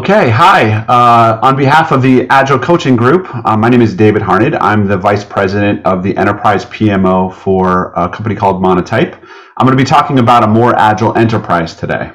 Okay, hi. On behalf of the Agile Coaching Group, my name is David Harned. I'm the Vice President of the Enterprise PMO for a company called Monotype. I'm going to be talking about a more agile enterprise today.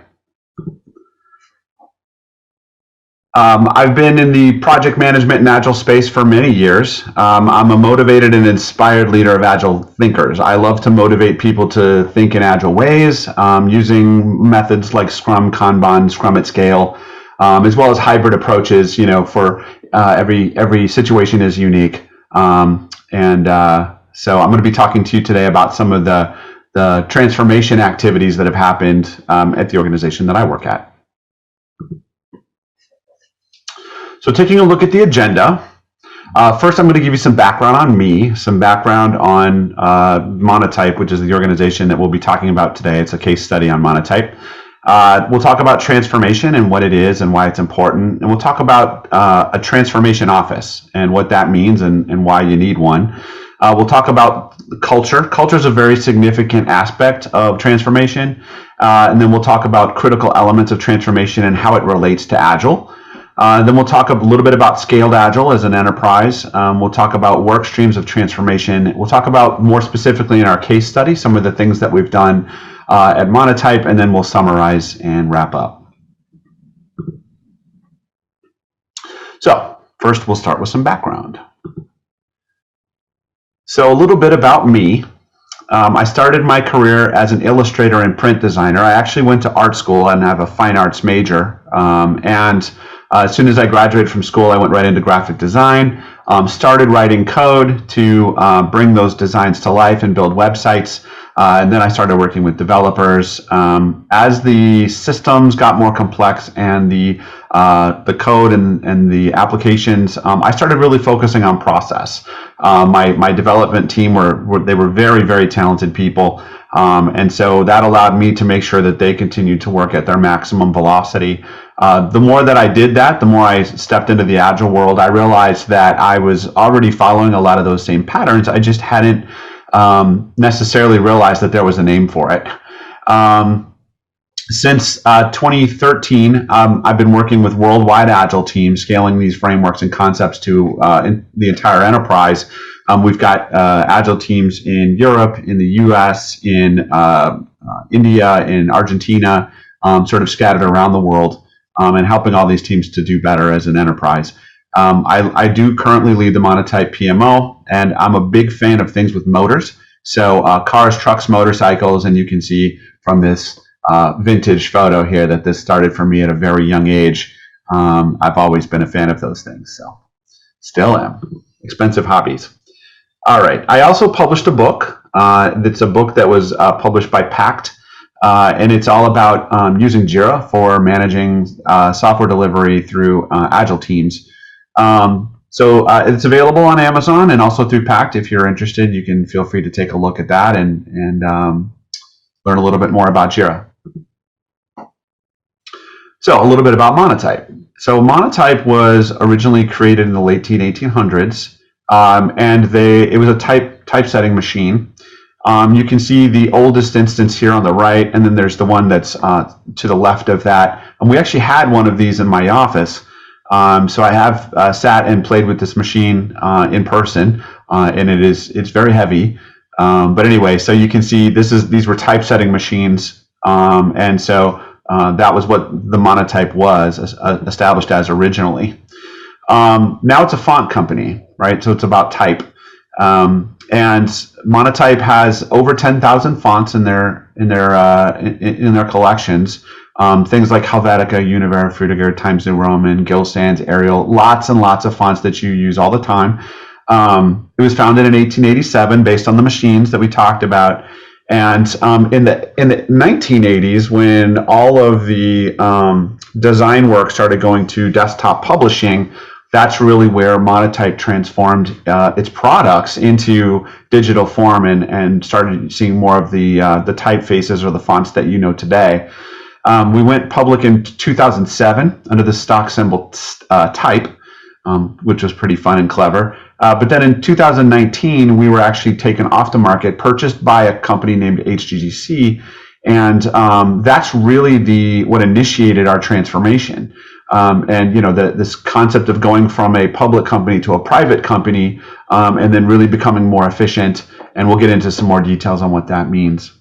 I've been in the project management and Agile space for many years. I'm a motivated and inspired leader of Agile thinkers. I love to motivate people to think in Agile ways, using methods like Scrum, Kanban, Scrum at Scale, as well as hybrid approaches. You know, for every situation is unique. So I'm going to be talking to you today about some of the transformation activities that have happened at the organization that I work at. So taking a look at the agenda, first I'm going to give you some background on me, some background on Monotype, which is the organization that we'll be talking about today. It's a case study on Monotype. We'll talk about transformation and what it is and why it's important. And we'll talk about a transformation office and what that means and why you need one. We'll talk about culture. Culture is a very significant aspect of transformation. And then we'll talk about critical elements of transformation and how it relates to Agile. Then we'll talk a little bit about scaled Agile as an enterprise. We'll talk about work streams of transformation. We'll talk about more specifically in our case study some of the things that we've done at Monotype, and then we'll summarize and wrap up. So first we'll start with some background. So a little bit about me. I started my career as an illustrator and print designer. I actually went to art school and have a fine arts major. As soon as I graduated from school, I went right into graphic design, started writing code to bring those designs to life and build websites. And then I started working with developers. As the systems got more complex and the code and the applications, I started really focusing on process. My development team they were very, very talented people. And so that allowed me to make sure that they continued to work at their maximum velocity. The more that I did that, the more I stepped into the Agile world. I realized that I was already following a lot of those same patterns. I just hadn't necessarily realized that there was a name for it. Since 2013, I've been working with worldwide Agile teams, scaling these frameworks and concepts to the entire enterprise. We've got Agile teams in Europe, in the US, in India, in Argentina, sort of scattered around the world, and helping all these teams to do better as an enterprise. I do currently lead the Monotype PMO, and I'm a big fan of things with motors. So cars, trucks, motorcycles, and you can see from this vintage photo here that this started for me at a very young age. I've always been a fan of those things, so still am. Expensive hobbies. All right, I also published a book. It's a book that was published by Pact, and it's all about using Jira for managing software delivery through Agile teams. So it's available on Amazon and also through Pact. If you're interested, you can feel free to take a look at that and learn a little bit more about Jira. So a little bit about Monotype. So Monotype was originally created in the late 1800s, and it was a typesetting machine. You can see the oldest instance here on the right, and then there's the one that's to the left of that. And we actually had one of these in my office. So I have sat and played with this machine in person, and it's very heavy. But anyway, so you can see these were typesetting machines, and so that was what the Monotype was established as originally. Now it's a font company, right? So it's about type. And Monotype has over 10,000 fonts in their collections. Things like Helvetica, Univers, Frutiger, Times New Roman, Gill Sans, Arial, lots and lots of fonts that you use all the time. It was founded in 1887 based on the machines that we talked about. And in the 1980s, when all of the design work started going to desktop publishing, that's really where Monotype transformed its products into digital form and started seeing more of the typefaces or the fonts that you know today. We went public in 2007 under the stock symbol Type, which was pretty fun and clever. But then in 2019, we were actually taken off the market, purchased by a company named HGGC, and that's really what initiated our transformation. And this concept of going from a public company to a private company, and then really becoming more efficient. And we'll get into some more details on what that means.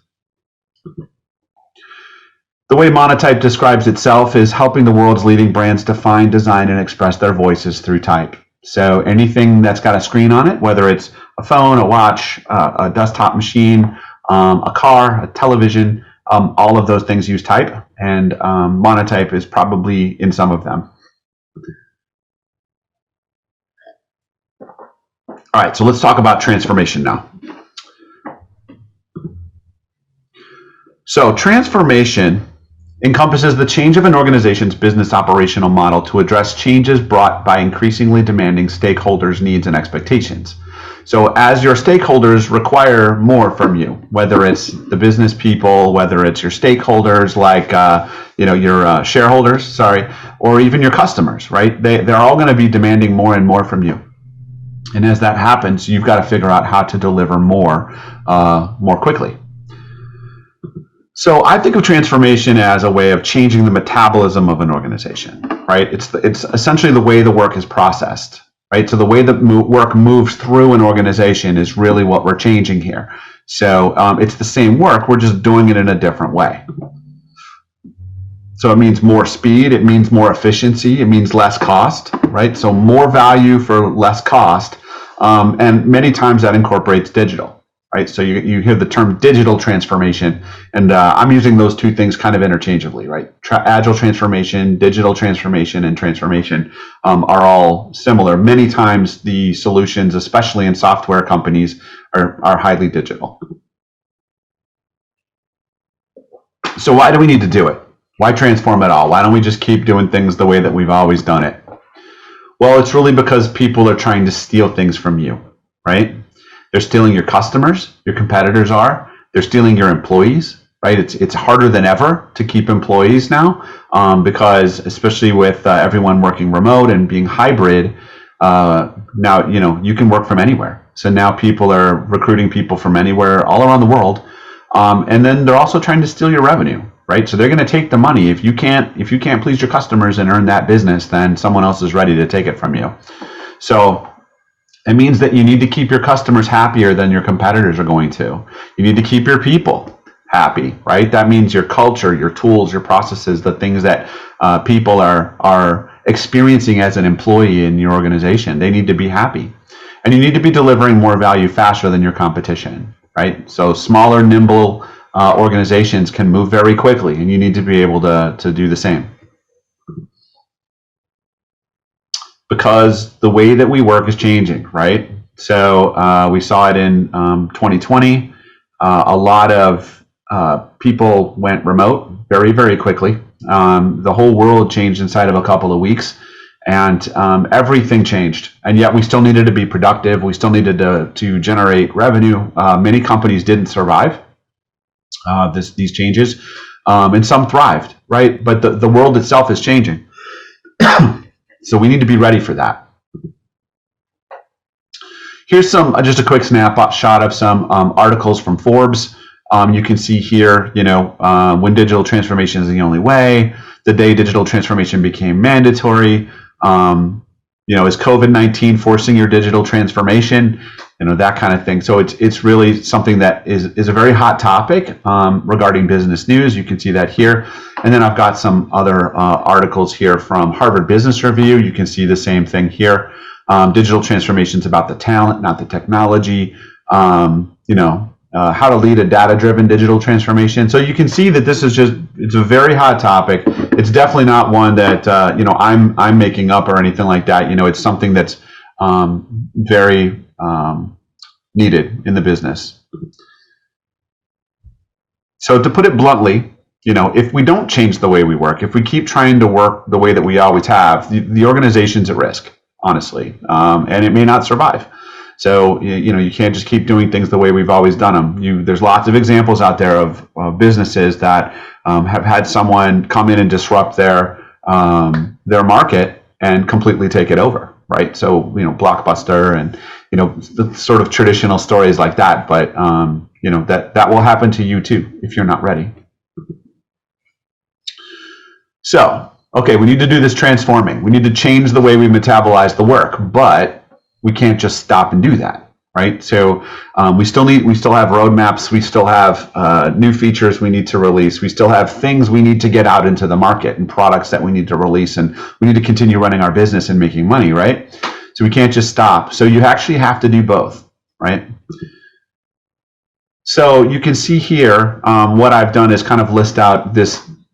The way Monotype describes itself is helping the world's leading brands define, design, and express their voices through type. So anything that's got a screen on it, whether it's a phone, a watch, a desktop machine, a car, a television, all of those things use type, and Monotype is probably in some of them. All right, so let's talk about transformation now. So transformation encompasses the change of an organization's business operational model to address changes brought by increasingly demanding stakeholders' needs and expectations. So as your stakeholders require more from you, whether it's the business people, whether it's your stakeholders like your shareholders, or even your customers, right? They're all going to be demanding more and more from you. And as that happens, you've got to figure out how to deliver more quickly. So I think of transformation as a way of changing the metabolism of an organization, right? It's essentially the way the work is processed, right? So the way that work moves through an organization is really what we're changing here. So it's the same work, we're just doing it in a different way. So it means more speed, it means more efficiency, it means less cost, right? So more value for less cost, and many times that incorporates digital. Right, so you hear the term digital transformation, and I'm using those two things kind of interchangeably, right? Agile transformation, digital transformation, and transformation are all similar. Many times the solutions, especially in software companies, are highly digital. So why do we need to do it? Why transform at all? Why don't we just keep doing things the way that we've always done it? Well, it's really because people are trying to steal things from you, right? They're stealing your customers, your competitors are. They're stealing your employees, right? It's harder than ever to keep employees now because especially with everyone working remote and being hybrid, now you can work from anywhere. So now people are recruiting people from anywhere all around the world. And then they're also trying to steal your revenue, right? So they're going to take the money. If you can't please your customers and earn that business, then someone else is ready to take it from you. So it means that you need to keep your customers happier than your competitors are going to. You need to keep your people happy, right? That means your culture, your tools, your processes, the things that people are experiencing as an employee in your organization. They need to be happy. And you need to be delivering more value faster than your competition, right? So smaller, nimble organizations can move very quickly, and you need to be able to do the same. Because the way that we work is changing, right? So we saw it in 2020. A lot of people went remote very, very quickly. The whole world changed inside of a couple of weeks, and everything changed. And yet we still needed to be productive. We still needed to generate revenue. Many companies didn't survive these changes, and some thrived, right? But the world itself is changing. So we need to be ready for that. Here's just a quick snapshot of some articles from Forbes. You can see here, when digital transformation is the only way, the day digital transformation became mandatory, is COVID-19 forcing your digital transformation, that kind of thing. So it's really something that is a very hot topic regarding business news. You can see that here. And then I've got some other articles here from Harvard Business Review. You can see the same thing here. Digital transformation is about the talent, not the technology. How to lead a data-driven digital transformation. So you can see that this is it's a very hot topic. It's definitely not one that I'm making up or anything like that. It's something that's very needed in the business. So to put it bluntly, if we don't change the way we work, if we keep trying to work the way that we always have, the organization's at risk, honestly, and it may not survive. So you can't just keep doing things the way we've always done them. There's lots of examples out there of businesses that have had someone come in and disrupt their market and completely take it over, right? So Blockbuster and the sort of traditional stories like that. But that will happen to you too if you're not ready. So okay, we need to do this transforming. We need to change the way we metabolize the work, but we can't just stop and do that, right? So we still have roadmaps. We still have new features we need to release. We still have things we need to get out into the market and products that we need to release, and we need to continue running our business and making money, right? So we can't just stop. So you actually have to do both, right? So you can see here, what I've done is kind of list out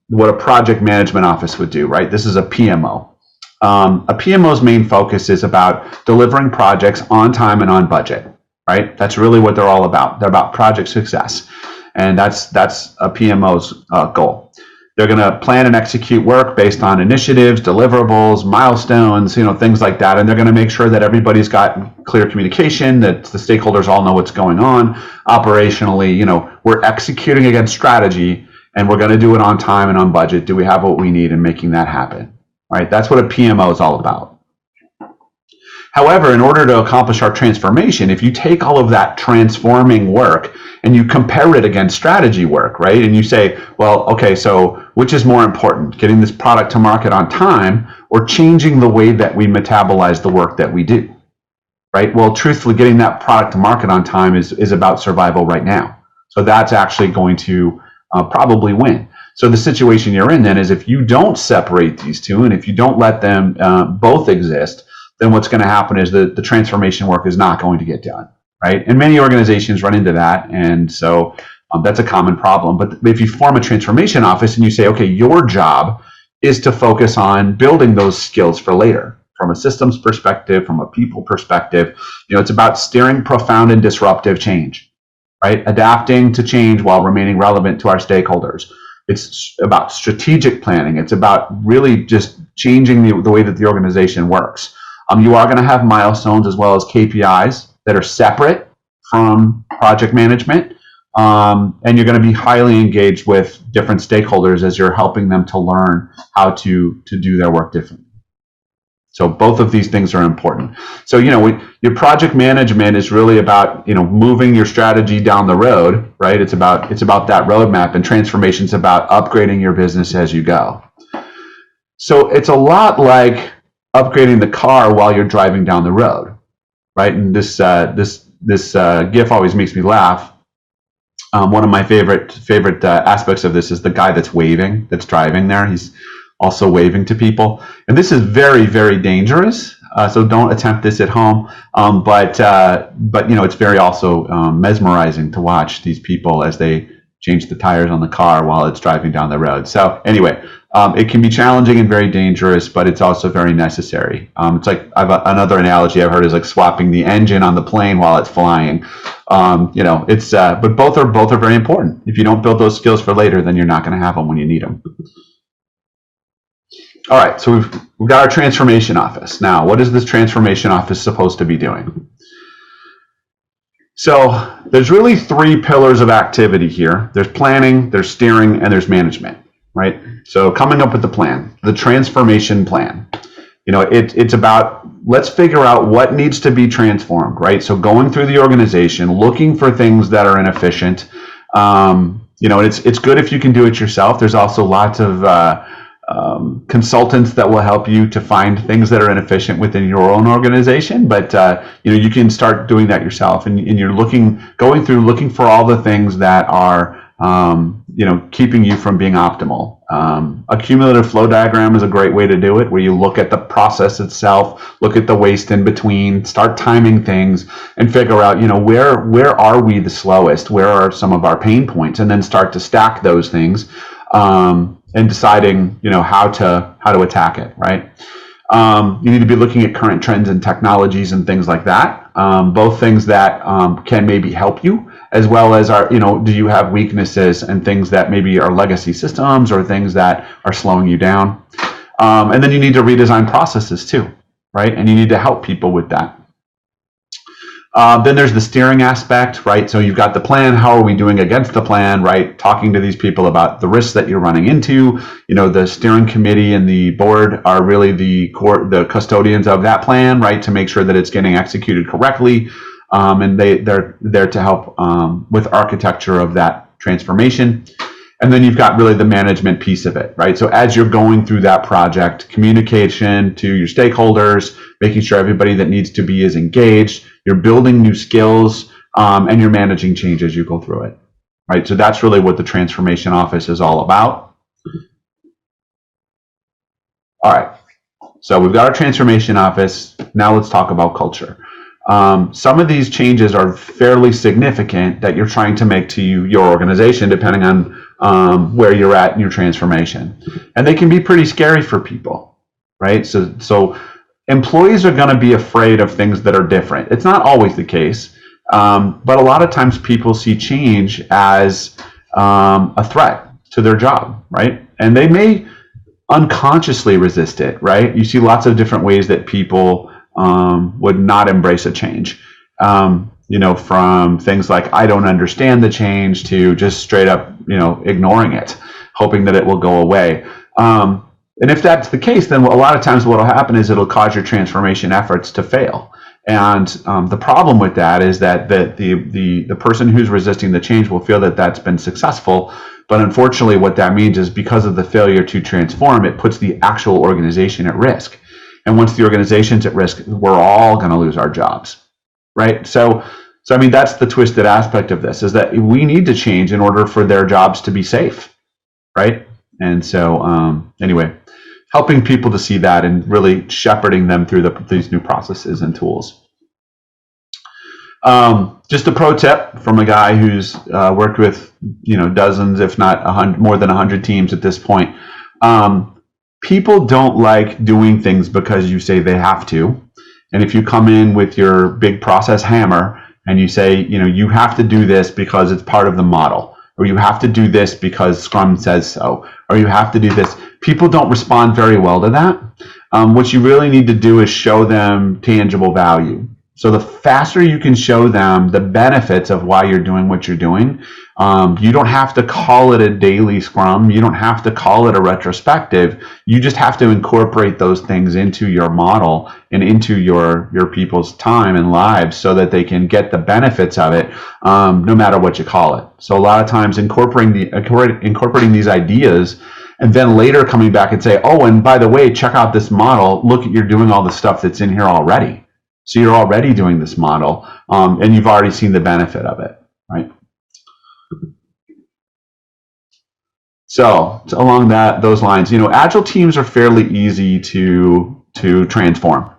what a project management office would do, right? This is a PMO. A PMO's main focus is about delivering projects on time and on budget, right? That's really what they're all about. They're about project success, and that's a PMO's goal. They're going to plan and execute work based on initiatives, deliverables, milestones, things like that, and they're going to make sure that everybody's got clear communication, that the stakeholders all know what's going on operationally. We're executing against strategy, and we're going to do it on time and on budget. Do we have what we need in making that happen? Right? That's what a PMO is all about. However, in order to accomplish our transformation, if you take all of that transforming work and you compare it against strategy work, right? And you say, well, okay, so which is more important, getting this product to market on time or changing the way that we metabolize the work that we do, right? Well, truthfully, getting that product to market on time is about survival right now. So that's actually going to probably win. So the situation you're in then is if you don't separate these two and if you don't let them both exist, then what's going to happen is the transformation work is not going to get done, right? And many organizations run into that, and so that's a common problem. But if you form a transformation office and you say, okay, your job is to focus on building those skills for later, from a systems perspective, from a people perspective, it's about steering profound and disruptive change, right? Adapting to change while remaining relevant to our stakeholders. It's about strategic planning. It's about really just changing the way that the organization works. You are going to have milestones as well as KPIs that are separate from project management. And you're going to be highly engaged with different stakeholders as you're helping them to learn how to do their work differently. So both of these things are important. So, your project management is really about, moving your strategy down the road, right? It's about that roadmap, and transformation's about upgrading your business as you go. So it's a lot like upgrading the car while you're driving down the road, right? And this GIF always makes me laugh. One of my favorite aspects of this is the guy that's waving, that's driving there. He's also waving to people, and this is very, very dangerous. So don't attempt this at home. But it's very also mesmerizing to watch these people as they change the tires on the car while it's driving down the road. So anyway, it can be challenging and very dangerous, but it's also very necessary. It's like another analogy I've heard is like swapping the engine on the plane while it's flying. But both are very important. If you don't build those skills for later, then you're not going to have them when you need them. All right, so we've got our transformation office. Now, what is this transformation office supposed to be doing? So there's really three pillars of activity here. There's planning, there's steering, and there's management, right? So coming up with the plan, the transformation plan. It's about, let's figure out what needs to be transformed, right? So going through the organization, looking for things that are inefficient. It's good if you can do it yourself. There's also lots of consultants that will help you to find things that are inefficient within your own organization, but you can start doing that yourself, and you're looking for all the things that are keeping you from being optimal. A cumulative flow diagram is a great way to do it, where you look at the process itself, look at the waste in between, start timing things, and figure out where are we the slowest, where are some of our pain points, and then start to stack those things. And deciding, how to attack it, right? You need to be looking at current trends and technologies and things like that. Both things that can maybe help you, as well as do you have weaknesses and things that maybe are legacy systems or things that are slowing you down. And then you need to redesign processes too, right? And you need to help people with that. Then there's the steering aspect, right? So you've got the plan. How are we doing against the plan, right? Talking to these people about the risks that you're running into. The steering committee and the board are really the custodians of that plan, right? To make sure that it's getting executed correctly. And they're there to help with architecture of that transformation. And then you've got really the management piece of it, right? So as you're going through that project, communication to your stakeholders, making sure everybody that needs to be is engaged, you're building new skills, and you're managing change as you go through it, right? So that's really what the transformation office is all about. All right, so we've got our transformation office. Now let's talk about culture. Some of these changes are fairly significant that you're trying to make to your organization, depending on where you're at in your transformation. And they can be pretty scary for people, right? So employees are going to be afraid of things that are different. It's not always the case, but a lot of times people see change as a threat to their job, right? And they may unconsciously resist it, right? You see lots of different ways that people would not embrace a change. From things like, I don't understand the change, to just straight up, ignoring it, hoping that it will go away. And if that's the case, then a lot of times what will happen is it'll cause your transformation efforts to fail. And the problem with that is that the person who's resisting the change will feel that that's been successful. But unfortunately, what that means is because of the failure to transform, it puts the actual organization at risk. And once the organization's at risk, we're all going to lose our jobs, right? So I mean, that's the twisted aspect of this, is that we need to change in order for their jobs to be safe, right? And so anyway, helping people to see that and really shepherding them through these new processes and tools. Just a pro tip from a guy who's worked with dozens, if not more than 100 teams at this point. People don't like doing things because you say they have to. And if you come in with your big process hammer and you say, you have to do this because it's part of the model, or you have to do this because Scrum says so, or you have to do this, people don't respond very well to that. What you really need to do is show them tangible value. So the faster you can show them the benefits of why you're doing what you're doing, you don't have to call it a daily Scrum. You don't have to call it a retrospective. You just have to incorporate those things into your model and into your people's time and lives so that they can get the benefits of it, no matter what you call it. So a lot of times incorporating these ideas, and then later coming back and say, oh, and by the way, check out this model. Look, you're doing all the stuff that's in here already. So you're already doing this model, and you've already seen the benefit of it, right? So along those lines, Agile teams are fairly easy to transform.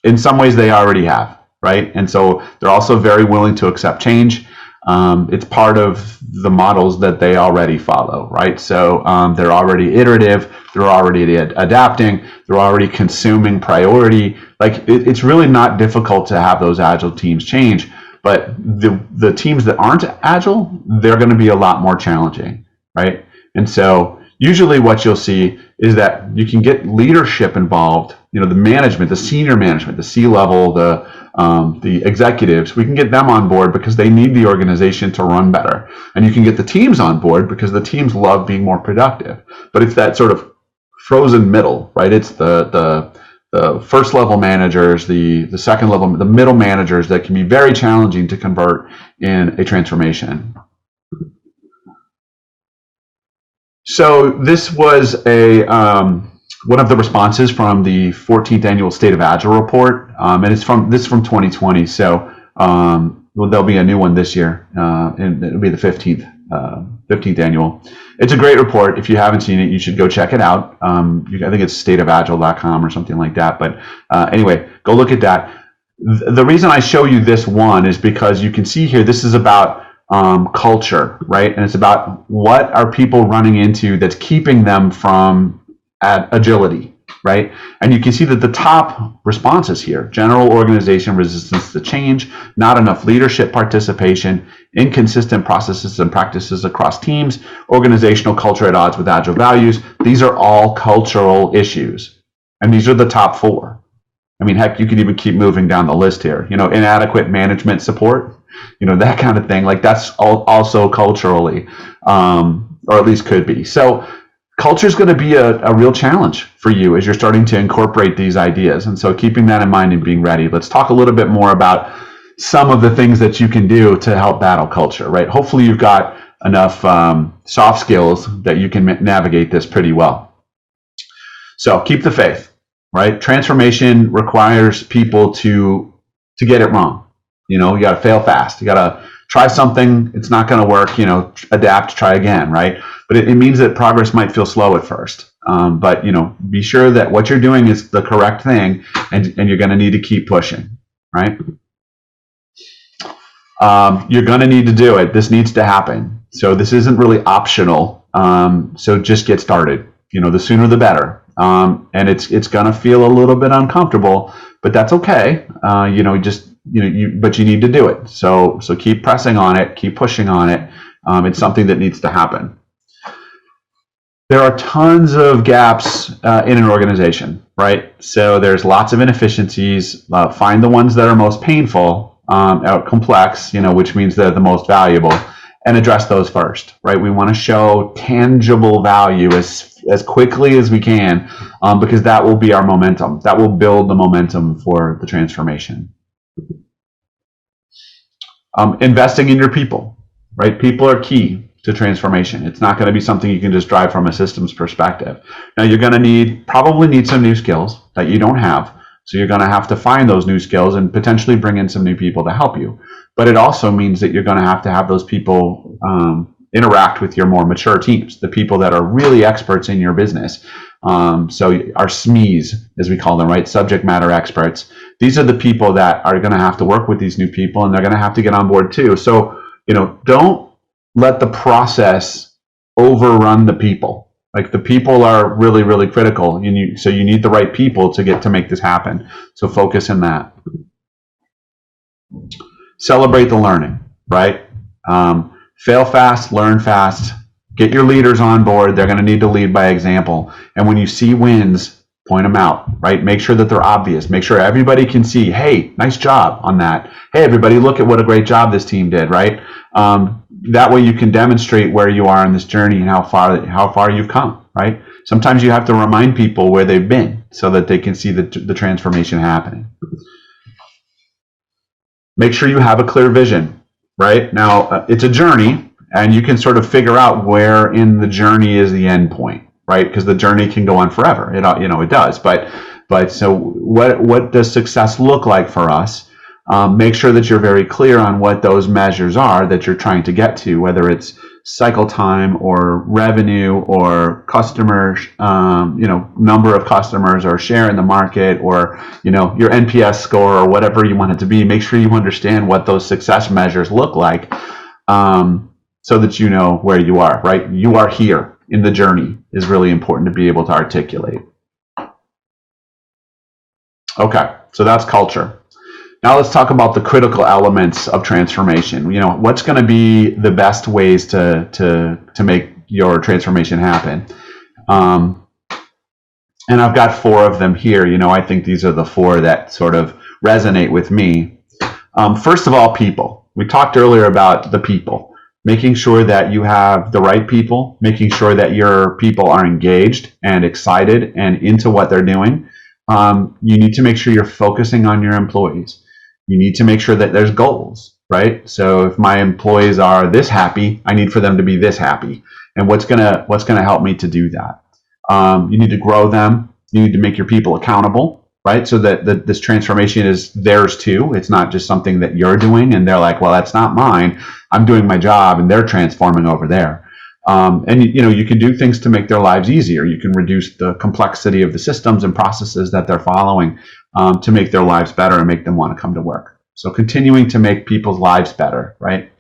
In some ways, they already have, right? And so they're also very willing to accept change. It's part of the models that they already follow, right? So they're already iterative, they're already adapting, they're already consuming priority. Like it's really not difficult to have those Agile teams change, but the teams that aren't Agile, they're going to be a lot more challenging, right? And so usually what you'll see is that you can get leadership involved, the management, the senior management, the C-level, the executives. We can get them on board because they need the organization to run better. And you can get the teams on board because the teams love being more productive. But it's that sort of frozen middle, right? It's the first level managers, the second level, the middle managers that can be very challenging to convert in a transformation. So this was one of the responses from the 14th annual State of Agile report, and it's from 2020. So there'll be a new one this year, and it'll be the 15th annual. It's a great report. If you haven't seen it, you should go check it out. I think it's stateofagile.com or something like that. But anyway, go look at that. The reason I show you this one is because you can see here, this is about culture, right? And it's about what are people running into that's keeping them from agility, right? And you can see that the top responses here: general organization resistance to change, not enough leadership participation, inconsistent processes and practices across teams, organizational culture at odds with Agile values. These are all cultural issues. And these are the top 4. I mean, heck, you could even keep moving down the list here. Inadequate management support, that kind of thing. Like that's also culturally, or at least could be. So culture is going to be a real challenge for you as you're starting to incorporate these ideas. And so keeping that in mind and being ready. Let's talk a little bit more about some of the things that you can do to help battle culture, right? Hopefully you've got soft skills that you can navigate this pretty well. So keep the faith, right? Transformation requires people to get it wrong. You got to fail fast. You got to try something. It's not going to work. Adapt, try again, right? But it means that progress might feel slow at first. But be sure that what you're doing is the correct thing, and you're going to need to keep pushing, right? You're going to need to do it. This needs to happen. So this isn't really optional. So just get started. The sooner the better. And it's going to feel a little bit uncomfortable, but that's okay. But you need to do it. So keep pressing on it, keep pushing on it. It's something that needs to happen. There are tons of gaps in an organization, right? So there's lots of inefficiencies. Find the ones that are most painful, complex, which means they're the most valuable, and address those first, right? We want to show tangible value as quickly as we can, because that will be our momentum. That will build the momentum for the transformation. Investing in your people, right? People are key to transformation. It's not going to be something you can just drive from a systems perspective. Now you're going to probably need some new skills that you don't have. So you're going to have to find those new skills and potentially bring in some new people to help you. But it also means that you're going to have those people interact with your more mature teams, the people that are really experts in your business. So our SMEs, as we call them, right? Subject matter experts. These are the people that are going to have to work with these new people, and they're going to have to get on board too. So, don't let the process overrun the people. Like, the people are really, really critical. So you need the right people to make this happen. So focus on that. Celebrate the learning, right? Fail fast, learn fast. Get your leaders on board. They're going to need to lead by example. And when you see wins, point them out, right? Make sure that they're obvious. Make sure everybody can see, hey, nice job on that. Hey, everybody, look at what a great job this team did, right? That way you can demonstrate where you are in this journey and how far you've come, right? Sometimes you have to remind people where they've been so that they can see the transformation happening. Make sure you have a clear vision, right? Now, it's a journey, and you can sort of figure out where in the journey is the end point, right? Because the journey can go on forever. It does. But so what does success look like for us? Make sure that you're very clear on what those measures are that you're trying to get to, whether it's cycle time or revenue or customer, number of customers or share in the market, or, your NPS score or whatever you want it to be. Make sure you understand what those success measures look like, so that you know where you are, right? You are here in the journey is really important to be able to articulate. Okay, so that's culture. Now let's talk about the critical elements of transformation. What's going to be the best ways to make your transformation happen? And I've got 4 of them here. I think these are the 4 that sort of resonate with me. First of all, people. We talked earlier about the people. Making sure that you have the right people, making sure that your people are engaged and excited and into what they're doing. You need to make sure you're focusing on your employees. You need to make sure that there's goals, right? So if my employees are this happy, I need for them to be this happy. And what's gonna help me to do that? You need to grow them. You need to make your people accountable, right? So that this transformation is theirs too. It's not just something that you're doing and they're like, well, that's not mine. I'm doing my job and they're transforming over there. And you can do things to make their lives easier. You can reduce the complexity of the systems and processes that they're following, to make their lives better and make them want to come to work. So continuing to make people's lives better, right?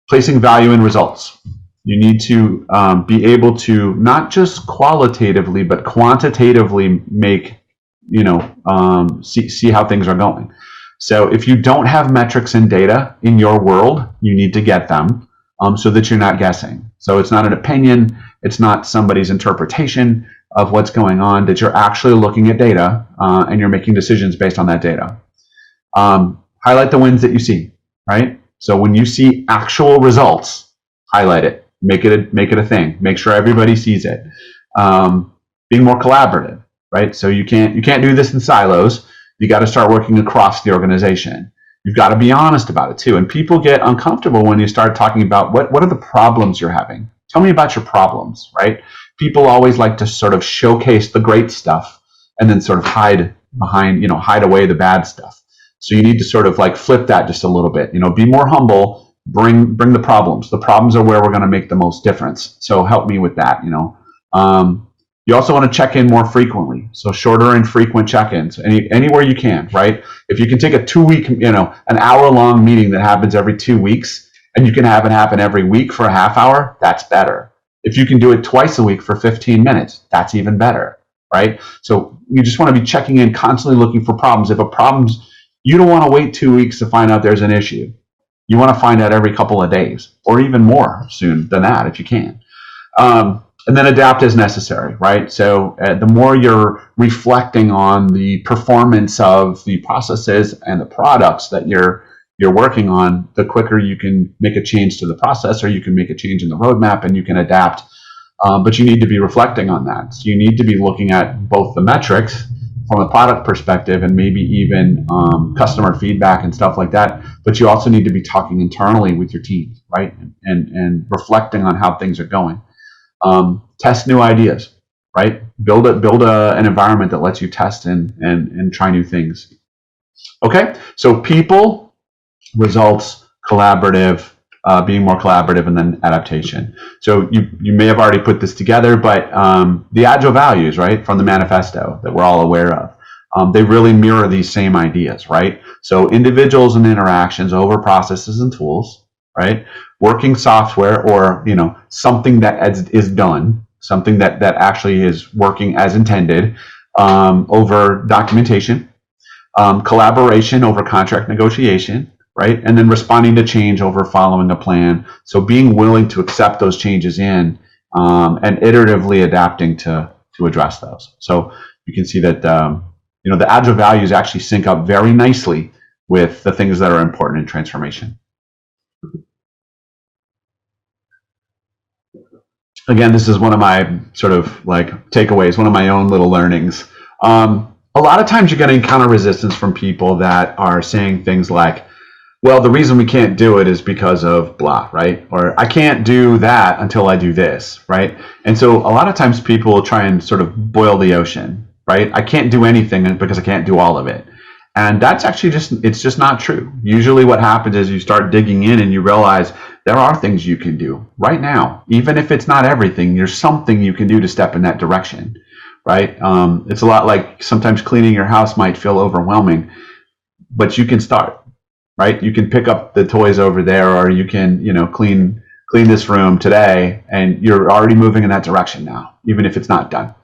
Placing value in results. You need to be able to not just qualitatively, but quantitatively make, see how things are going. So if you don't have metrics and data in your world, you need to get them, so that you're not guessing. So it's not an opinion. It's not somebody's interpretation of what's going on, that you're actually looking at data, and you're making decisions based on that data. Highlight the wins that you see, right? So when you see actual results, highlight it, make it a thing, make sure everybody sees it. Being more collaborative, right? So you can't do this in silos. You got to start working across the organization. You've got to be honest about it too. And people get uncomfortable when you start talking about what are the problems you're having. Tell me about your problems, right? People always like to sort of showcase the great stuff and then sort of hide away the bad stuff. So you need to sort of like flip that just a little bit, be more humble, bring the problems. The problems are where we're going to make the most difference. So help me with that, You also want to check in more frequently. So shorter and frequent check-ins, anywhere you can, right? If you can take a 2-week, an hour-long meeting that happens every 2 weeks, and you can have it happen every week for a half hour, that's better. If you can do it twice a week for 15 minutes, that's even better, right? So you just want to be checking in, constantly looking for problems. If a problem's, you don't want to wait 2 weeks to find out there's an issue. You want to find out every couple of days, or even more soon than that if you can. And then adapt as necessary, right? So the more you're reflecting on the performance of the processes and the products that you're working on, the quicker you can make a change to the process, or you can make a change in the roadmap and you can adapt. But you need to be reflecting on that. So you need to be looking at both the metrics from a product perspective and maybe even customer feedback and stuff like that. But you also need to be talking internally with your team, right? And reflecting on how things are going. Test new ideas, right? Build an environment that lets you test and try new things. Okay, so people, results, collaborative, being more collaborative, and then adaptation. So you may have already put this together, but the Agile values, right, from the manifesto that we're all aware of, they really mirror these same ideas, right? So individuals and interactions over processes and tools, right? Working software, or something that is done, something that actually is working as intended, over documentation, collaboration over contract negotiation, right? And then responding to change over following a plan. So being willing to accept those changes in, and iteratively adapting to address those. So you can see that the Agile values actually sync up very nicely with the things that are important in transformation. Again, this is one of my sort of like takeaways, one of my own little learnings. A lot of times you're going to encounter resistance from people that are saying things like, well, the reason we can't do it is because of blah, right? Or I can't do that until I do this, right? And so a lot of times people will try and sort of boil the ocean, right? I can't do anything because I can't do all of it. And that's actually it's just not true. Usually what happens is you start digging in and you realize there are things you can do right now. Even if it's not everything, there's something you can do to step in that direction, right? It's a lot like sometimes cleaning your house might feel overwhelming, but you can start, right? You can pick up the toys over there, or you can, clean this room today, and you're already moving in that direction now, even if it's not done.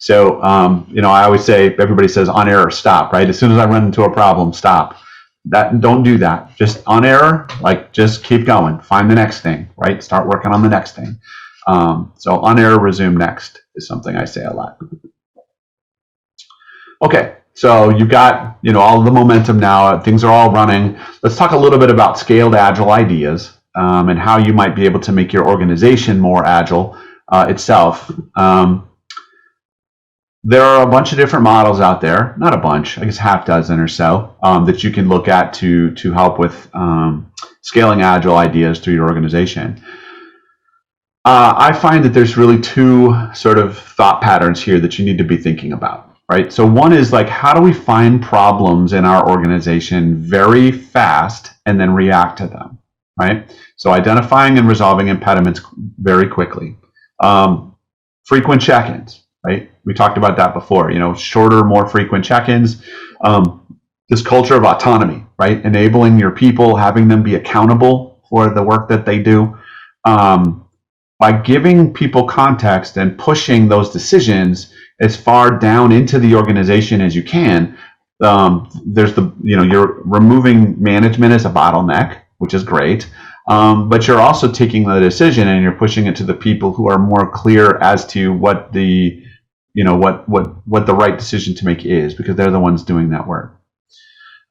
So, I always say, everybody says on error, stop, right? As soon as I run into a problem, stop. Don't do that. Just on error, just keep going. Find the next thing, right? Start working on the next thing. So on error, resume next is something I say a lot. Okay, so you've got, all the momentum now. Things are all running. Let's talk a little bit about scaled Agile ideas, and how you might be able to make your organization more Agile itself. There are a bunch of different models out there, not a bunch, I guess half dozen or so, that you can look at to help with scaling Agile ideas through your organization. I find that there's really two sort of thought patterns here that you need to be thinking about, right? So one is how do we find problems in our organization very fast and then react to them, right? So identifying and resolving impediments very quickly. Frequent check-ins. Right? We talked about that before, shorter, more frequent check-ins. This culture of autonomy, right? Enabling your people, having them be accountable for the work that they do. By giving people context and pushing those decisions as far down into the organization as you can, you're removing management as a bottleneck, which is great. But you're also taking the decision and you're pushing it to the people who are more clear as to what the what the right decision to make is, because they're the ones doing that work.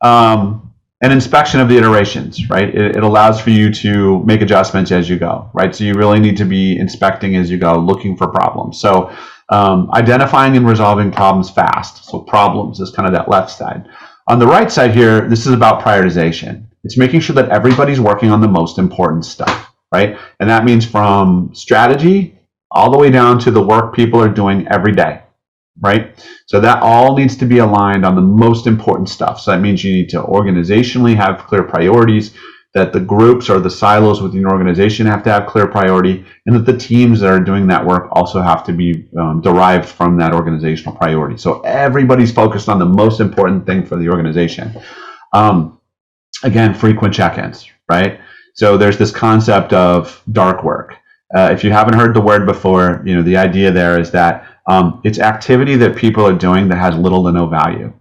An inspection of the iterations, right? It allows for you to make adjustments as you go, right? So you really need to be inspecting as you go, looking for problems. So identifying and resolving problems fast. So problems is kind of that left side. On the right side here, this is about prioritization. It's making sure that everybody's working on the most important stuff, right? And that means from strategy all the way down to the work people are doing every day, right? So that all needs to be aligned on the most important stuff. So that means you need to organizationally have clear priorities, that the groups or the silos within your organization have to have clear priority, and that the teams that are doing that work also have to be derived from that organizational priority. So everybody's focused on the most important thing for the organization. Again, frequent check-ins, right? So there's this concept of dark work. If you haven't heard the word before, the idea there is that it's activity that people are doing that has little to no value,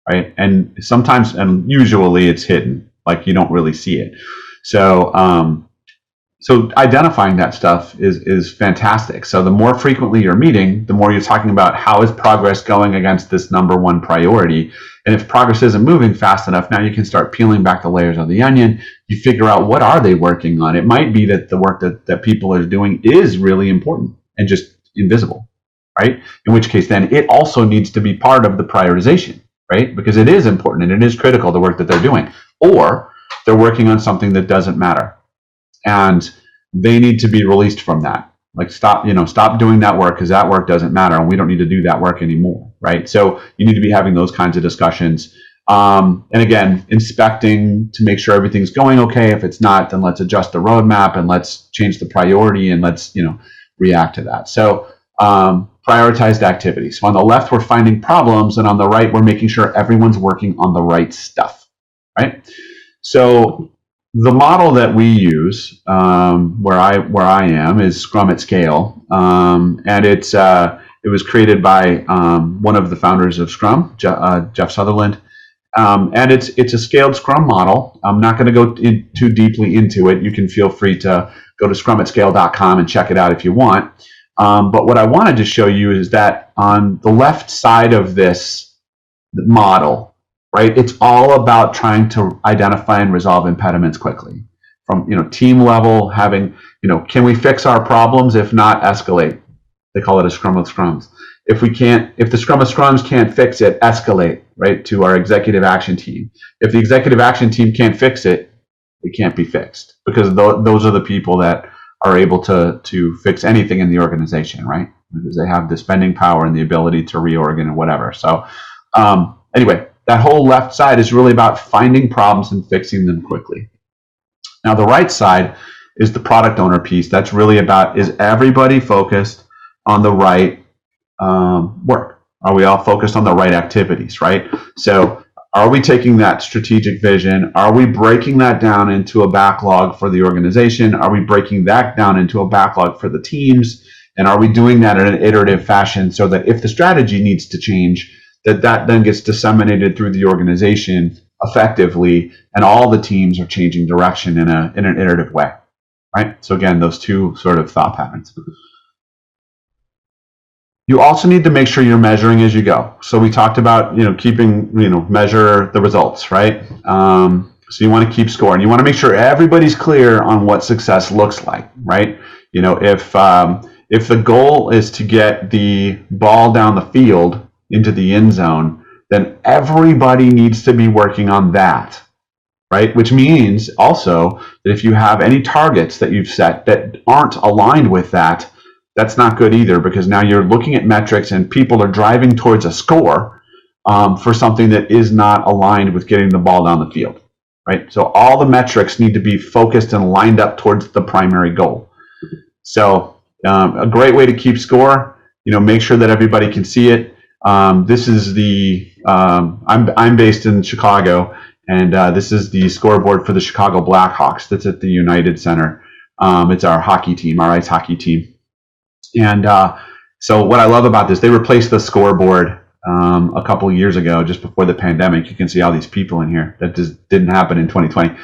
right? And sometimes, and usually it's hidden, like you don't really see it. So so identifying that stuff is fantastic. So the more frequently you're meeting, the more you're talking about how is progress going against this number one priority. And if progress isn't moving fast enough, now you can start peeling back the layers of the onion. You figure out what are they working on. It might be that the work that people are doing is really important and just invisible, right? In which case then it also needs to be part of the prioritization, right? Because it is important and it is critical, the work that they're doing. Or they're working on something that doesn't matter, and they need to be released from that. Like stop doing that work because that work doesn't matter, and we don't need to do that work anymore, right? So you need to be having those kinds of discussions. And again, inspecting to make sure everything's going okay. If it's not, then let's adjust the roadmap and let's change the priority and let's react to that. So prioritized activities. So on the left, we're finding problems, and on the right, we're making sure everyone's working on the right stuff. Right. So the model that we use where I am is Scrum at Scale, and it was created by one of the founders of Scrum, Jeff Sutherland, and it's a scaled Scrum model. I'm not going to go too deeply into it. You can feel free to go to scrumatscale.com and check it out if you want. But what I wanted to show you is that on the left side of this model, right, it's all about trying to identify and resolve impediments quickly. From team level, having can we fix our problems? If not, escalate. They call it a Scrum of Scrums. If the Scrum of Scrums can't fix it, escalate, right, to our executive action team. If the executive action team can't fix it, it can't be fixed, because those are the people that are able to fix anything in the organization, right? Because they have the spending power and the ability to reorganize and whatever. So anyway, that whole left side is really about finding problems and fixing them quickly. Now the right side is the product owner piece. That's really about, is everybody focused on the right work? Are we all focused on the right activities, right? So are we taking that strategic vision? Are we breaking that down into a backlog for the organization? Are we breaking that down into a backlog for the teams? And are we doing that in an iterative fashion so that if the strategy needs to change, that then gets disseminated through the organization effectively, and all the teams are changing direction in an iterative way, right? So again, those two sort of thought patterns. You also need to make sure you're measuring as you go. So we talked about measure the results, right? So you want to keep score, and you want to make sure everybody's clear on what success looks like, right? If the goal is to get the ball down the field into the end zone, then everybody needs to be working on that, right? Which means also that if you have any targets that you've set that aren't aligned with that, that's not good either, because now you're looking at metrics and people are driving towards a score for something that is not aligned with getting the ball down the field, right? So all the metrics need to be focused and lined up towards the primary goal. So a great way to keep score, make sure that everybody can see it. This is I'm based in Chicago, and this is the scoreboard for the Chicago Blackhawks that's at the United Center. It's our hockey team, our ice hockey team. And so what I love about this, they replaced the scoreboard a couple of years ago, just before the pandemic. You can see all these people in here. That just didn't happen in 2020.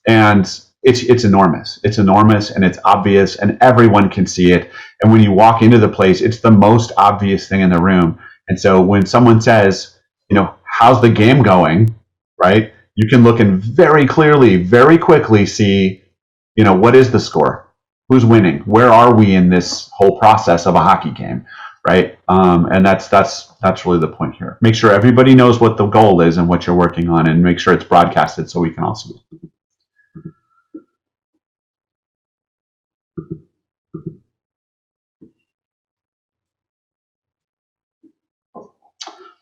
And it's enormous. It's enormous, and it's obvious, and everyone can see it. And when you walk into the place, it's the most obvious thing in the room. And so when someone says, how's the game going, right? You can look and very clearly, very quickly see, what is the score? Who's winning? Where are we in this whole process of a hockey game? right? And that's really the point here. Make sure everybody knows what the goal is and what you're working on, and make sure it's broadcasted so we can all see it.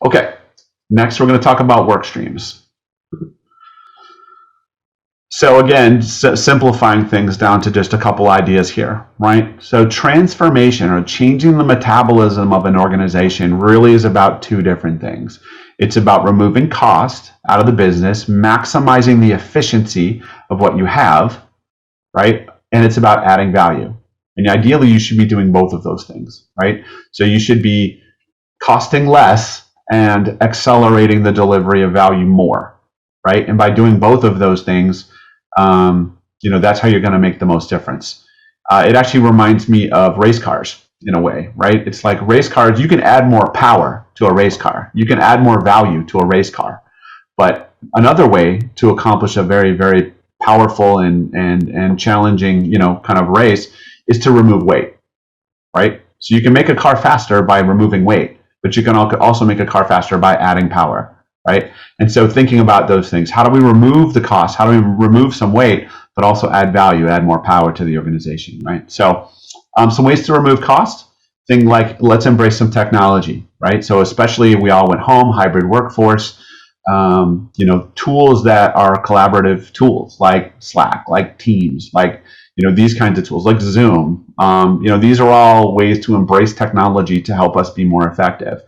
Okay, next we're going to talk about work streams. So again, simplifying things down to just a couple ideas here, right? So transformation, or changing the metabolism of an organization, really is about two different things. It's about removing cost out of the business, maximizing the efficiency of what you have, right? And it's about adding value. And ideally, you should be doing both of those things, right? So you should be costing less and accelerating the delivery of value more, right? And by doing both of those things, that's how you're going to make the most difference. It actually reminds me of race cars in a way, right? It's like race cars, you can add more power to a race car. You can add more value to a race car. But another way to accomplish a very, very powerful and challenging, kind of race is to remove weight, right? So you can make a car faster by removing weight, but you can also make a car faster by adding power, right? And so thinking about those things, how do we remove the cost? How do we remove some weight, but also add value, add more power to the organization, right? So some ways to remove cost, thing like let's embrace some technology, right? So especially we all went home, hybrid workforce, tools that are collaborative tools like Slack, like Teams, like, these kinds of tools like Zoom. These are all ways to embrace technology to help us be more effective.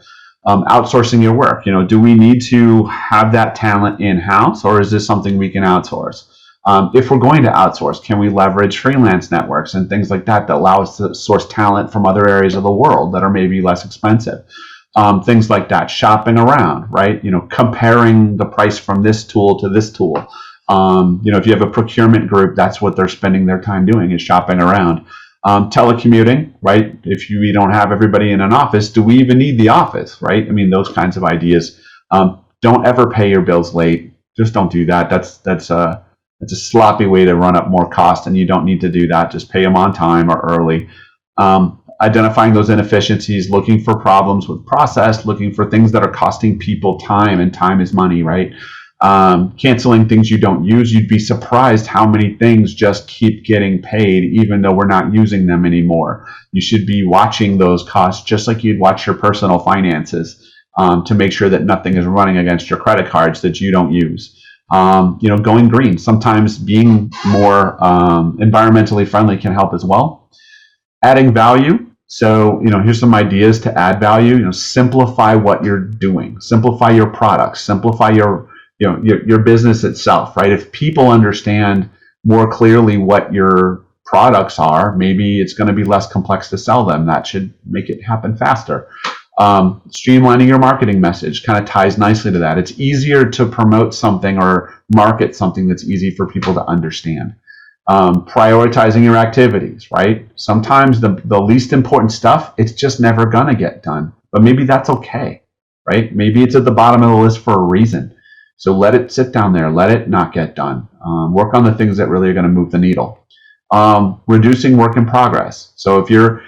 Outsourcing your work. Do we need to have that talent in-house, or is this something we can outsource? If we're going to outsource, can we leverage freelance networks and things like that allow us to source talent from other areas of the world that are maybe less expensive? Things like that, shopping around, right? Comparing the price from this tool to this tool. If you have a procurement group, that's what they're spending their time doing, is shopping around. Telecommuting, right? If we don't have everybody in an office, do we even need the office, right? I mean, those kinds of ideas. Don't ever pay your bills late. Just don't do that. That's a sloppy way to run up more cost, and you don't need to do that. Just pay them on time or early. Identifying those inefficiencies, looking for problems with process, looking for things that are costing people time, and time is money, right? Canceling things you don't use. You'd be surprised how many things just keep getting paid even though we're not using them anymore. You should be watching those costs just like you'd watch your personal finances, to make sure that nothing is running against your credit cards that you don't use. Going green. Sometimes being more environmentally friendly can help as well. Adding value. So, here's some ideas to add value. Simplify what you're doing. Simplify your products. Simplify your business itself, right? If people understand more clearly what your products are, maybe it's going to be less complex to sell them. That should make it happen faster. Streamlining your marketing message kind of ties nicely to that. It's easier to promote something or market something that's easy for people to understand. Prioritizing your activities, right? Sometimes the least important stuff, it's just never going to get done, but maybe that's okay, right? Maybe it's at the bottom of the list for a reason. So let it sit down there. Let it not get done. Work on the things that really are going to move the needle. Reducing work in progress. So if you're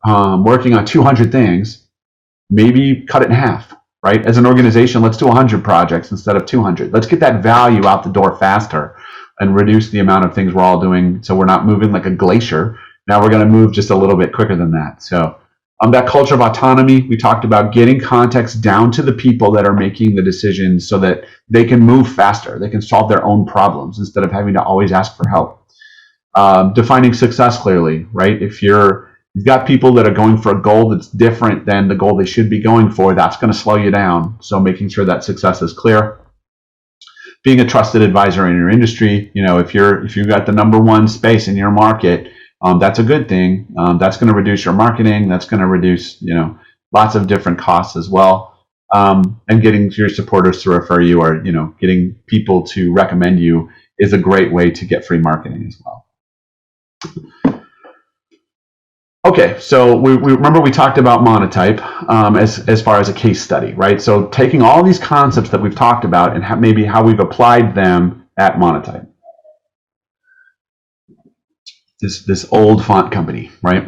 working on 200 things, maybe cut it in half, right? As an organization, let's do 100 projects instead of 200. Let's get that value out the door faster and reduce the amount of things we're all doing, so we're not moving like a glacier. Now we're going to move just a little bit quicker than that. So that culture of autonomy, we talked about getting context down to the people that are making the decisions so that they can move faster. They can solve their own problems instead of having to always ask for help. Defining success clearly, right? If you've got people that are going for a goal that's different than the goal they should be going for, that's going to slow you down. So making sure that success is clear. Being a trusted advisor in your industry, if you've got the number one space in your market, that's a good thing. That's going to reduce your marketing. That's going to reduce, lots of different costs as well. And getting your supporters to refer you, or, getting people to recommend you, is a great way to get free marketing as well. Okay, so we remember we talked about Monotype as far as a case study, right? So taking all these concepts that we've talked about and maybe how we've applied them at Monotype. This old font company, right?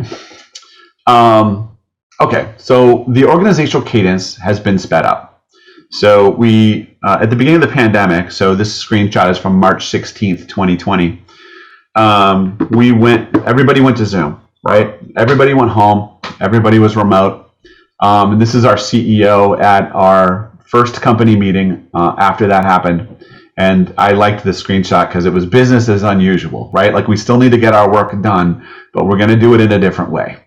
Okay, so the organizational cadence has been sped up. So we, at the beginning of the pandemic, so this screenshot is from March 16th, 2020. Everybody went to Zoom, right? Everybody went home. Everybody was remote. And this is our CEO at our first company meeting after that happened. And I liked this screenshot because it was business as unusual, right? Like we still need to get our work done, but we're going to do it in a different way.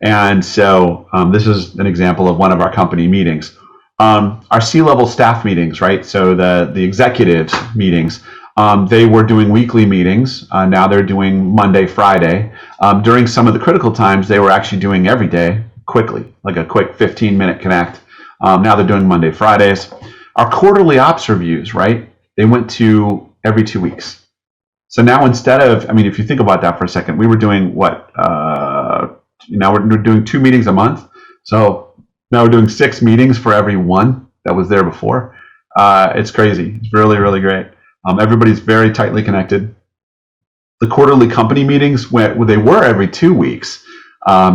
And so this is an example of one of our company meetings. Our C-level staff meetings, right? So the executives meetings, they were doing weekly meetings. Now they're doing Monday, Friday. During some of the critical times, they were actually doing every day quickly, like a quick 15-minute connect. Now they're doing Monday, Fridays. Our quarterly ops reviews, right? They went to every 2 weeks. So now instead of, I mean, if you think about that for a second, we were doing what? Now we're doing 2 meetings a month. So now we're doing 6 meetings for every one that was there before. It's crazy. It's really, really great. Everybody's very tightly connected. The quarterly company meetings, they were every 2 weeks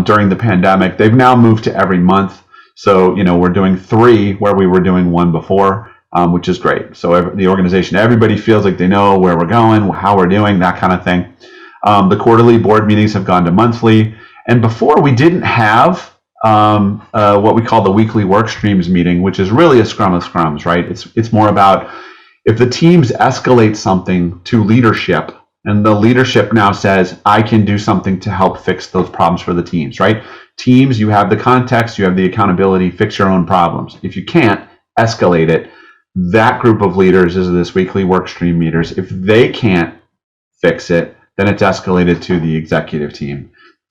during the pandemic. They've now moved to every month. So, we're doing 3 where we were doing 1 before, which is great. So the organization, everybody feels like they know where we're going, how we're doing, that kind of thing. The quarterly board meetings have gone to monthly. And before we didn't have what we call the weekly work streams meeting, which is really a scrum of scrums, right? It's more about if the teams escalate something to leadership and the leadership now says, I can do something to help fix those problems for the teams, right? Teams, you have the context, you have the accountability, fix your own problems. If you can't, escalate it. That group of leaders is this weekly work stream meetings. If they can't fix it, then it's escalated to the executive team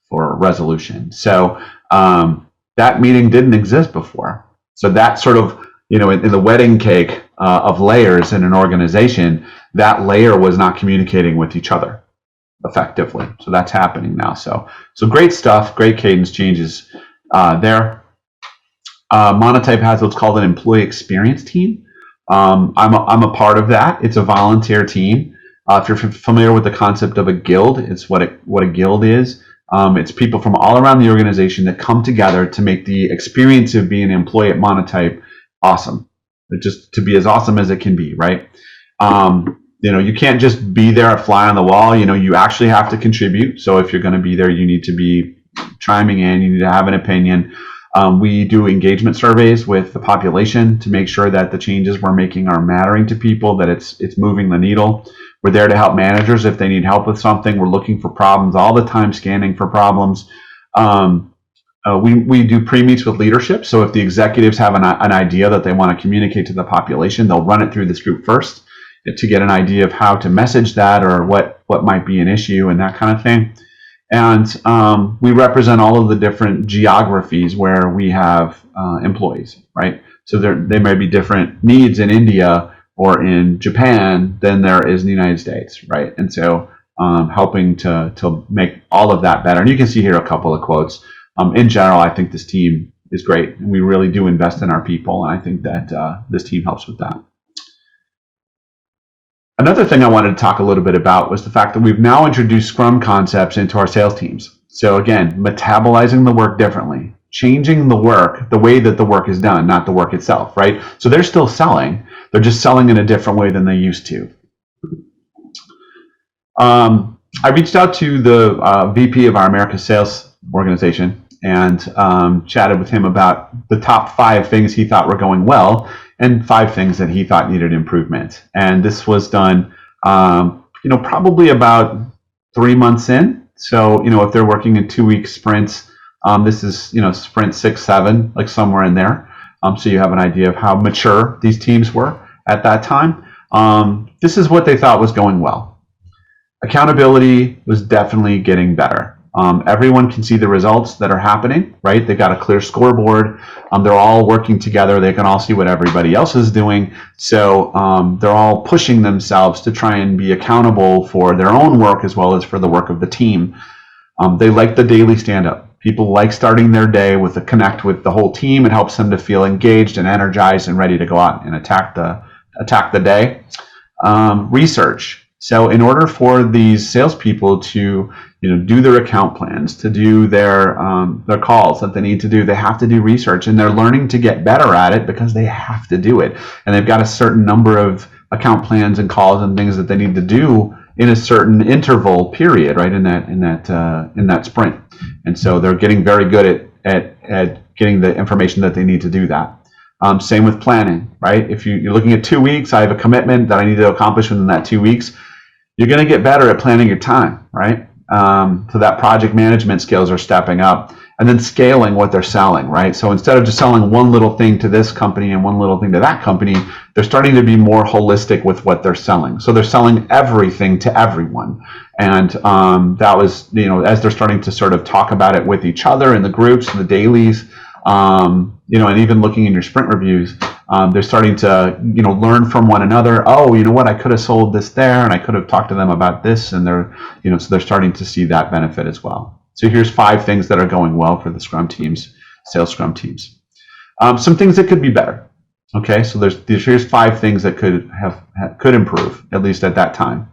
for resolution. So that meeting didn't exist before. So that sort of, in the wedding cake of layers in an organization, that layer was not communicating with each other effectively. So that's happening now. So great stuff, great cadence changes there. Monotype has what's called an employee experience team. I'm a part of that. It's a volunteer team. If you're familiar with the concept of a guild, it's what a guild is. It's people from all around the organization that come together to make the experience of being an employee at Monotype awesome. Just to be as awesome as it can be, right? You can't just be there a fly on the wall. You actually have to contribute. So if you're going to be there, you need to be chiming in. You need to have an opinion. We do engagement surveys with the population to make sure that the changes we're making are mattering to people, that it's moving the needle. We're there to help managers if they need help with something. We're looking for problems all the time, scanning for problems. We do pre-meets with leadership. So if the executives have an idea that they want to communicate to the population, they'll run it through this group first to get an idea of how to message that or what might be an issue and that kind of thing. And we represent all of the different geographies where we have employees, right? So there may be different needs in India or in Japan than there is in the United States, right? And so helping to make all of that better. And you can see here a couple of quotes. In general, I think this team is great, and we really do invest in our people, and I think that this team helps with that. Another thing I wanted to talk a little bit about was the fact that we've now introduced Scrum concepts into our sales teams. So again, metabolizing the work differently, changing the work, the way that the work is done, not the work itself, right? So they're still selling, they're just selling in a different way than they used to. I reached out to the VP of our America sales organization and chatted with him about the top 5 things he thought were going well and 5 things that he thought needed improvement. And this was done, probably about 3 months in. So, if they're working in 2-week sprints, this is, sprint 6, 7, like somewhere in there. So you have an idea of how mature these teams were at that time. This is what they thought was going well. Accountability was definitely getting better. Everyone can see the results that are happening, right? They've got a clear scoreboard. They're all working together. They can all see what everybody else is doing. So they're all pushing themselves to try and be accountable for their own work as well as for the work of the team. They like the daily stand-up. People like starting their day with a connect with the whole team. It helps them to feel engaged and energized and ready to go out and attack the day. Research. So in order for these salespeople to, do their account plans, to do their calls that they need to do, they have to do research, and they're learning to get better at it because they have to do it. And they've got a certain number of account plans and calls and things that they need to do in a certain interval period, right? In that sprint. And so they're getting very good at getting the information that they need to do that. Same with planning, right? If you're looking at 2 weeks, I have a commitment that I need to accomplish within that 2 weeks. You're going to get better at planning your time, right? So that project management skills are stepping up, and then scaling what they're selling, right? So instead of just selling one little thing to this company and one little thing to that company, they're starting to be more holistic with what they're selling. So they're selling everything to everyone. And that was, as they're starting to sort of talk about it with each other in the groups, the dailies, and even looking in your sprint reviews, they're starting to, learn from one another. Oh, you know what? I could have sold this there, and I could have talked to them about this, and they're, so they're starting to see that benefit as well. So here's 5 things that are going well for the Scrum teams, sales Scrum teams. Some things that could be better. Okay, so here's 5 things that could improve, at least at that time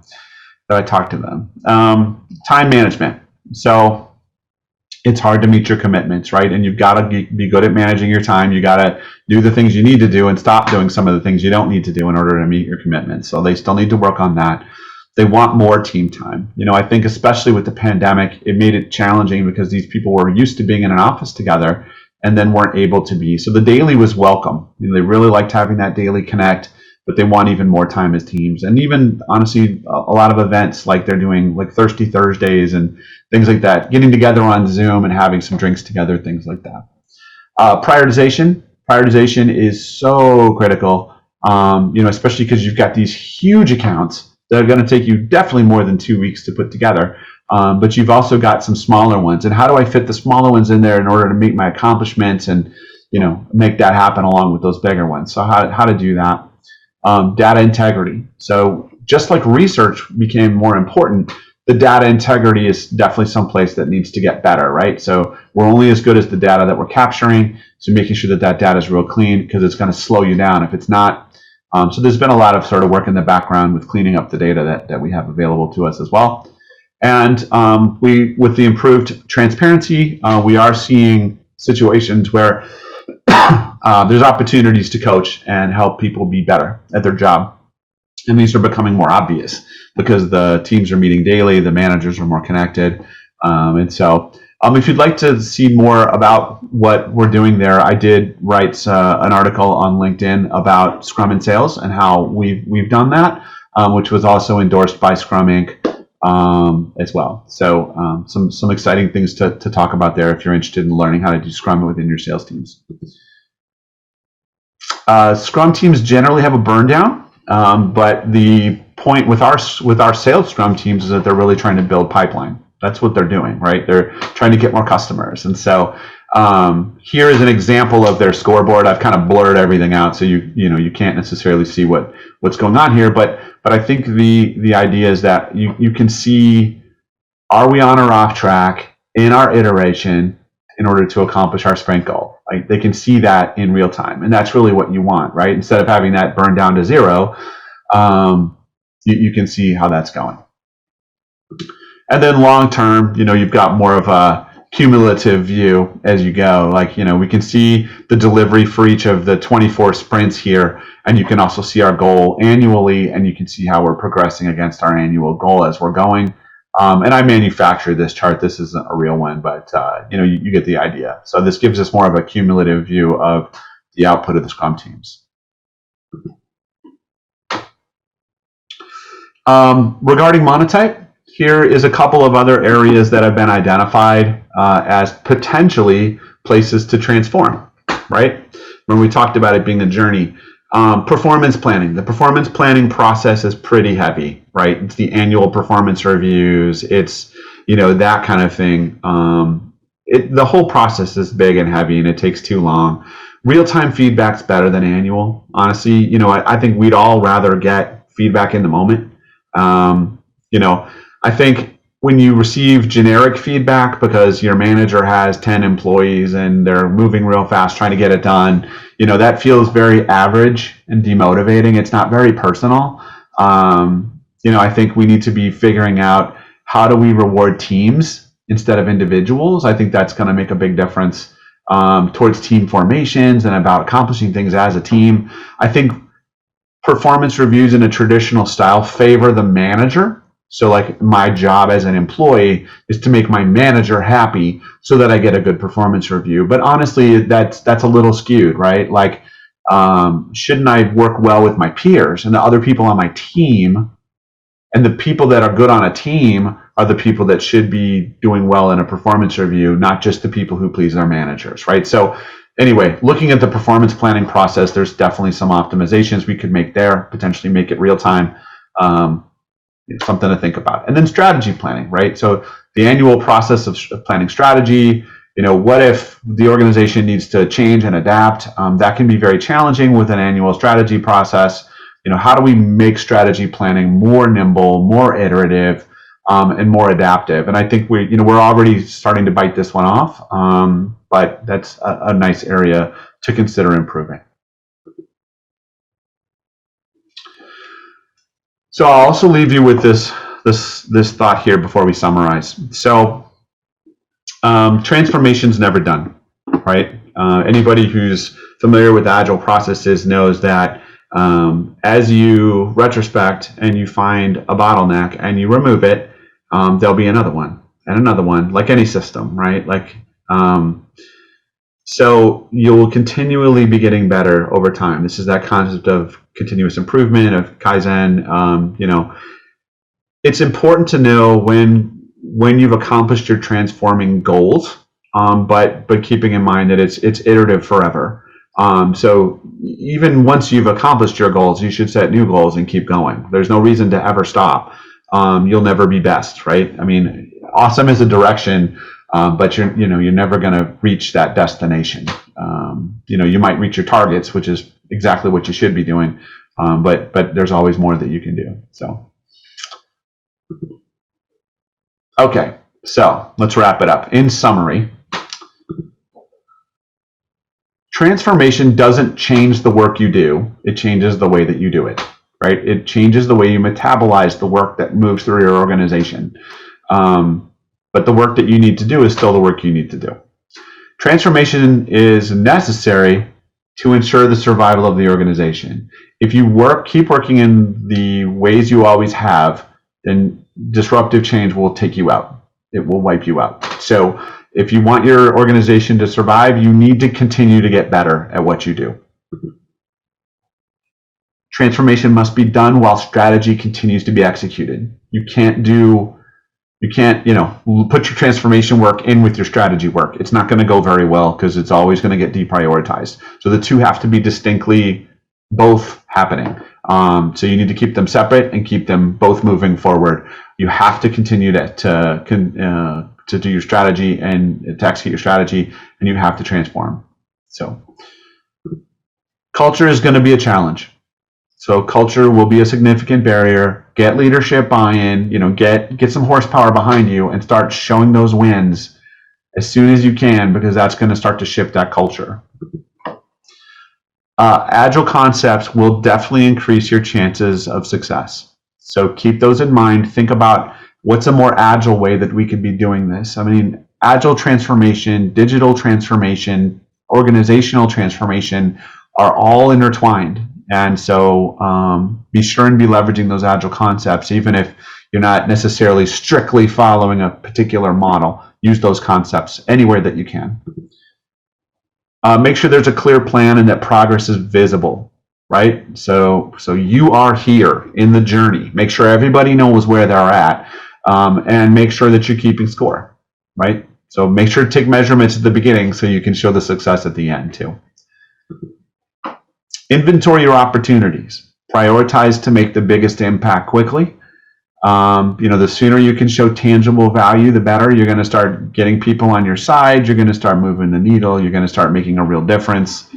that I talked to them. Time management. So it's hard to meet your commitments, right? And you've got to be good at managing your time. You got to do the things you need to do and stop doing some of the things you don't need to do in order to meet your commitments. So they still need to work on that. They want more team time. I think especially with the pandemic, it made it challenging because these people were used to being in an office together and then weren't able to be. So the daily was welcome. They really liked having that daily connect, but they want even more time as teams. And even, honestly, a lot of events like they're doing, like Thirsty Thursdays and things like that, getting together on Zoom and having some drinks together, things like that. Prioritization. Prioritization is so critical, especially because you've got these huge accounts that are going to take you definitely more than 2 weeks to put together. But you've also got some smaller ones. And how do I fit the smaller ones in there in order to meet my accomplishments and, make that happen along with those bigger ones? So how to do that? Data integrity. So just like research became more important, the data integrity is definitely someplace that needs to get better, right? So we're only as good as the data that we're capturing. So making sure that data is real clean, because it's going to slow you down if it's not. So there's been a lot of sort of work in the background with cleaning up the data that we have available to us as well. And with the improved transparency, we are seeing situations where there's opportunities to coach and help people be better at their job. And these are becoming more obvious because the teams are meeting daily, the managers are more connected. And so if you'd like to see more about what we're doing there, I did write an article on LinkedIn about Scrum and sales and how we've done that, which was also endorsed by Scrum Inc. As well. So some exciting things to talk about there if you're interested in learning how to do Scrum within your sales teams. Scrum teams generally have a burn down, but the point with our sales Scrum teams is that they're really trying to build pipeline. That's what they're doing, right? They're trying to get more customers. And so here is an example of their scoreboard. I've kind of blurred everything out, so you can't necessarily see what's going on here. But I think the idea is that you can see, are we on or off track in our iteration in order to accomplish our sprint goal? Like, they can see that in real time, and that's really what you want, right? Instead of having that burn down to 0, you can see how that's going. And then long term, you've got more of a cumulative view as you go. Like, we can see the delivery for each of the 24 sprints here, and you can also see our goal annually, and you can see how we're progressing against our annual goal as we're going. And I manufactured this chart. This isn't a real one, but you get the idea. So this gives us more of a cumulative view of the output of the Scrum teams. Regarding Monotype, here is a couple of other areas that have been identified as potentially places to transform, right? When we talked about it being a journey. Performance planning. The performance planning process is pretty heavy, right? It's the annual performance reviews. It's, that kind of thing. The whole process is big and heavy, and it takes too long. Real-time feedback's better than annual. Honestly, I think we'd all rather get feedback in the moment. I think when you receive generic feedback because your manager has 10 employees and they're moving real fast trying to get it done, that feels very average and demotivating. It's not very personal. I think we need to be figuring out how do we reward teams instead of individuals. I think that's going to make a big difference towards team formations and about accomplishing things as a team. I think performance reviews in a traditional style favor the manager. So like my job as an employee is to make my manager happy so that I get a good performance review. But honestly, that's a little skewed, right? Like, shouldn't I work well with my peers and the other people on my team? And the people that are good on a team are the people that should be doing well in a performance review, not just the people who please their managers, right? So anyway, looking at the performance planning process, there's definitely some optimizations we could make there, potentially make it real time, something to think about. And then strategy planning, right? So the annual process of planning strategy, what if the organization needs to change and adapt? That can be very challenging with an annual strategy process. How do we make strategy planning more nimble, more iterative, and more adaptive? And I think we're already starting to bite this one off, but that's a nice area to consider improving. So I'll also leave you with this thought here before we summarize. So transformation's never done, right? Anybody who's familiar with Agile processes knows that as you retrospect and you find a bottleneck and you remove it, there'll be another one and another one, like any system, right? So you'll continually be getting better over time. This is that concept of continuous improvement, of Kaizen. It's important to know when you've accomplished your transforming goals, but keeping in mind that it's iterative forever. So even once you've accomplished your goals, you should set new goals and keep going. There's no reason to ever stop. You'll never be best, right? I mean, awesome is a direction, but you're never going to reach that destination. You might reach your targets, which is exactly what you should be doing, but there's always more that you can do. So, okay, so let's wrap it up. In summary, transformation doesn't change the work you do. It changes the way that you do it, right? It changes the way you metabolize the work that moves through your organization. But the work that you need to do is still the work you need to do. Transformation is necessary to ensure the survival of the organization. If you keep working in the ways you always have, then disruptive change will take you out. It will wipe you out. So if you want your organization to survive, you need to continue to get better at what you do. Transformation must be done while strategy continues to be executed. You can't put your transformation work in with your strategy work. It's not going to go very well because it's always going to get deprioritized. So the two have to be distinctly both happening. So you need to keep them separate and keep them both moving forward. You have to continue to do your strategy and to execute your strategy, and you have to transform. So culture is going to be a challenge. So culture will be a significant barrier. Get leadership buy-in, get some horsepower behind you and start showing those wins as soon as you can, because that's going to start to shift that culture. Agile concepts will definitely increase your chances of success. So keep those in mind. Think about what's a more agile way that we could be doing this. I mean, agile transformation, digital transformation, organizational transformation are all intertwined. And so be sure and be leveraging those agile concepts, even if you're not necessarily strictly following a particular model. Use those concepts anywhere that you can. Make sure there's a clear plan and that progress is visible, right? So you are here in the journey. Make sure everybody knows where they're at, and make sure that you're keeping score, right? So make sure to take measurements at the beginning so you can show the success at the end too. Inventory your opportunities. Prioritize to make the biggest impact quickly. The sooner you can show tangible value, the better. You're going to start getting people on your side. You're going to start moving the needle. You're going to start making a real difference.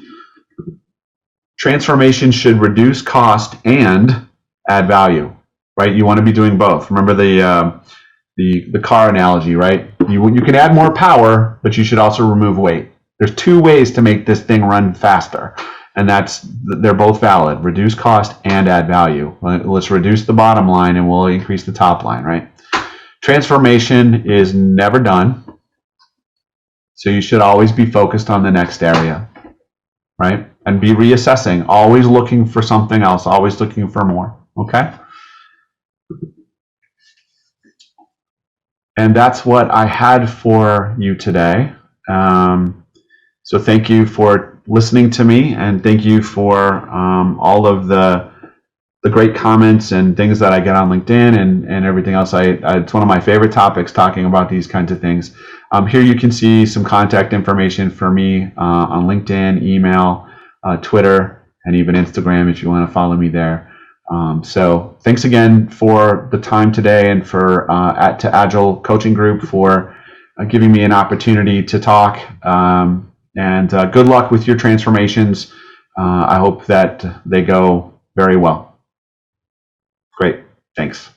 Transformation should reduce cost and add value, right? You want to be doing both. Remember the car analogy, right? You can add more power, but you should also remove weight. There's two ways to make this thing run faster. and they're both valid. Reduce cost and add value. Let's reduce the bottom line and we'll increase the top line, right? Transformation is never done, so you should always be focused on the next area, right? And be reassessing, always looking for something else, always looking for more, okay? And that's what I had for you today. So thank you for listening to me, and thank you for all of the great comments and things that I get on LinkedIn and everything else. It's one of my favorite topics, talking about these kinds of things. Here you can see some contact information for me on LinkedIn, email, Twitter, and even Instagram if you want to follow me there. So thanks again for the time today, and for to Agile Coaching Group for giving me an opportunity to talk. And good luck with your transformations. I hope that they go very well. Great. Thanks.